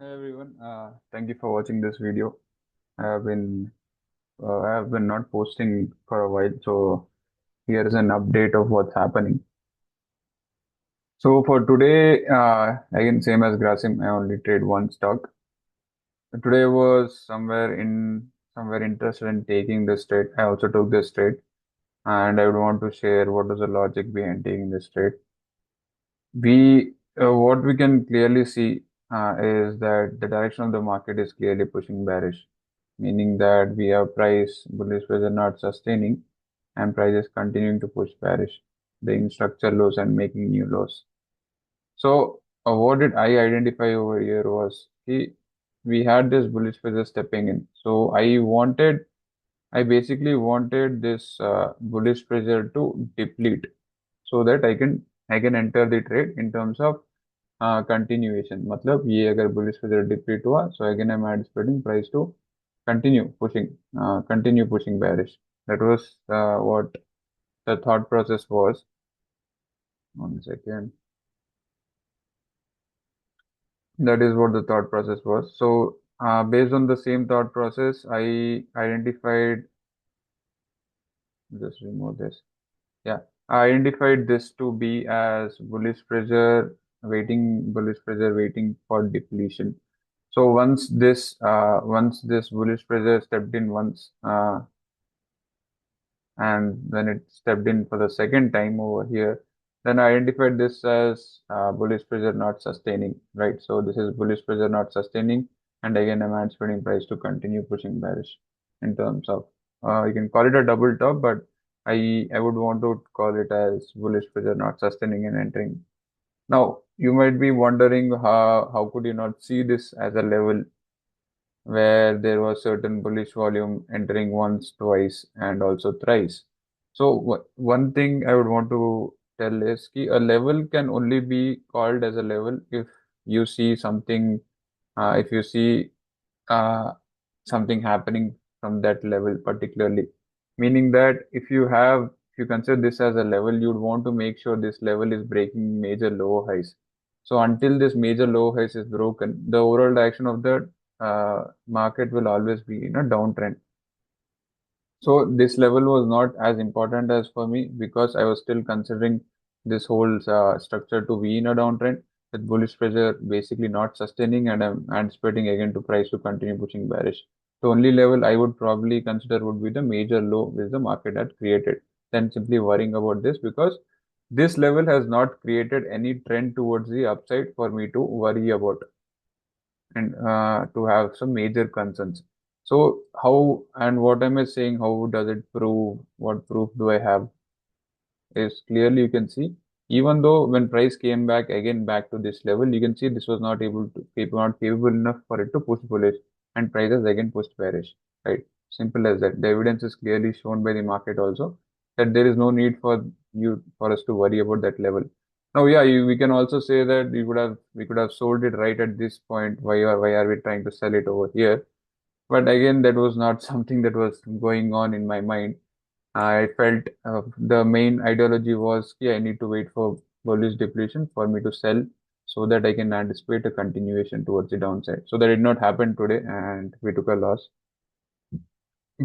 Hey everyone, thank you for watching this video. I have been not posting for a while, so here is an update of what's happening. So for today, again same as Grasim, I only trade one stock. Today was somewhere interested in taking this trade. I also took this trade, and I would want to share what is the logic behind taking this trade. What we can clearly see is that the direction of the market is clearly pushing bearish, meaning that we have price bullish pressure not sustaining and prices continuing to push bearish, breaking structure lows and making new lows. So, what did I identify over here was we had this bullish pressure stepping in. So, I basically wanted this bullish pressure to deplete so that I can enter the trade in terms of continuation. मतलब ये अगर bullish pressure deplete हुआ, so again I'm anticipating price to continue pushing bearish. That was what the thought process was. One second. That is what the thought process was. So based on the same thought process, I identified, just remove this. Yeah, I identified this to be as bullish pressure waiting for depletion. So once this bullish pressure stepped in once, and when it stepped in for the second time over here, then I identified this as bullish pressure not sustaining, right? So this is bullish pressure not sustaining, and again I'm anticipating price to continue pushing bearish in terms of you can call it a double top, but I would want to call it as bullish pressure not sustaining and entering. Now you might be wondering how could you not see this as a level where there was certain bullish volume entering once, twice, and also thrice. So one thing I would want to tell is कि a level can only be called as a level if you see something, if you see uh, something happening from that level particularly. Meaning that if you consider this as a level, you'd want to make sure this level is breaking major low highs. So until this major low highs is broken, the overall direction of the market will always be in a downtrend. So this level was not as important as for me because I was still considering this whole structure to be in a downtrend with bullish pressure basically not sustaining, and I'm anticipating again to price to continue pushing bearish. The only level I would probably consider would be the major low which the market had created. Then simply worrying about this because this level has not created any trend towards the upside for me to worry about and to have some major concerns. So how and what am I saying? How does it prove? What proof do I have? Is clearly you can see, even though when price came back again back to this level, you can see this was not capable enough for it to push bullish, and prices again pushed bearish. Right? Simple as that. The evidence is clearly shown by the market also that there is no need for us to worry about that level. Now, yeah, we can also say that we could have sold it right at this point. Why are we trying to sell it over here? But again, that was not something that was going on in my mind. I felt the main ideology was, yeah, I need to wait for bullish depletion for me to sell so that I can anticipate a continuation towards the downside. So that did not happen today, and we took a loss.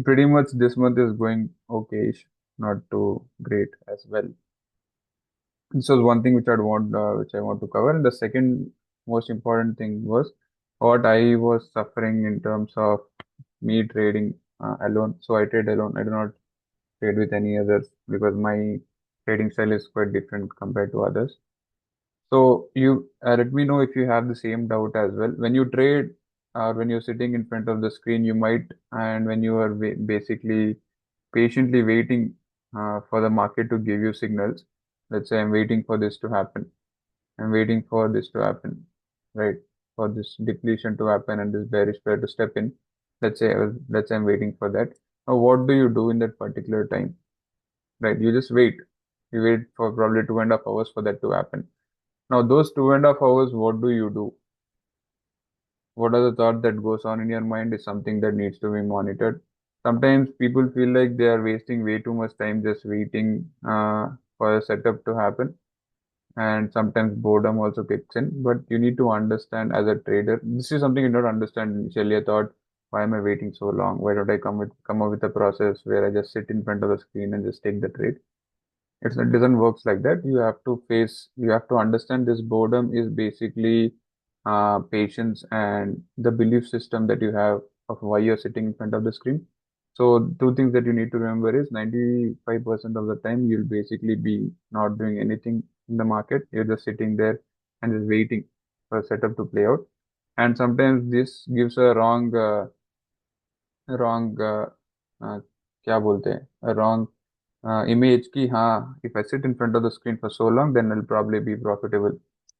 Pretty much this month is going okay, not too great as well. This was one thing which I want to cover. And the second most important thing was what I was suffering in terms of me trading alone. So I trade alone. I do not trade with any others because my trading style is quite different compared to others. So you let me know if you have the same doubt as well. When you trade or when you're sitting in front of the screen, you might, and when you are basically patiently waiting for the market to give you signals. Let's say I'm waiting for this to happen. I'm waiting for this to happen, right? For this depletion to happen and this bearish pair to step in. Let's say I'm waiting for that. Now, what do you do in that particular time? Right? You just wait. You wait for probably 2.5 hours for that to happen. Now, those 2.5 hours, what do you do? What are the thought that goes on in your mind is something that needs to be monitored. Sometimes people feel like they are wasting way too much time just waiting for a setup to happen. and sometimes boredom also kicks in. But you need to understand as a trader, this is something you don't understand initially. I thought, why am I waiting so long? Why don't I come up with a process where I just sit in front of the screen and just take the trade? It doesn't works like that. You have to understand this boredom is basically patience and the belief system that you have of why you're sitting in front of the screen. So two things that you need to remember is 95% of the time you'll basically be not doing anything in the market. You're just sitting there and just waiting for a setup to play out. And sometimes this gives a wrong क्या बोलते हैं a wrong image ki if I sit in front of the screen for so long then I'll probably be profitable.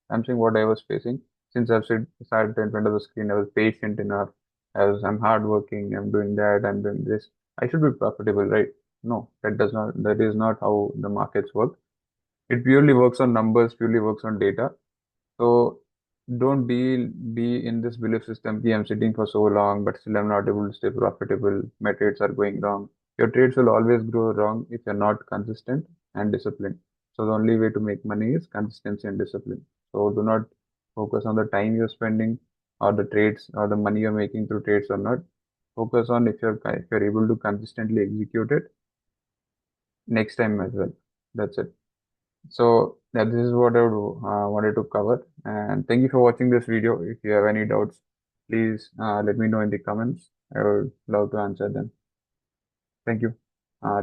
I'm saying what I was facing since sat in front of the screen. I was patient enough. I'm hardworking. I'm doing that. I'm doing this. I should be profitable, right? No, that is not how the markets work. It purely works on numbers, purely works on data. So don't be in this belief system. I'm sitting for so long, but still I'm not able to stay profitable. My trades are going wrong. Your trades will always go wrong if you're not consistent and disciplined. So the only way to make money is consistency and discipline. So do not focus on the time you're spending or the trades or the money you're making through trades or not. Focus on if you're able to consistently execute it next time as well. That's it. So yeah, this is what wanted to cover. And thank you for watching this video. If you have any doubts, please let me know in the comments. I would love to answer them. Thank you.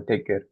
Take care.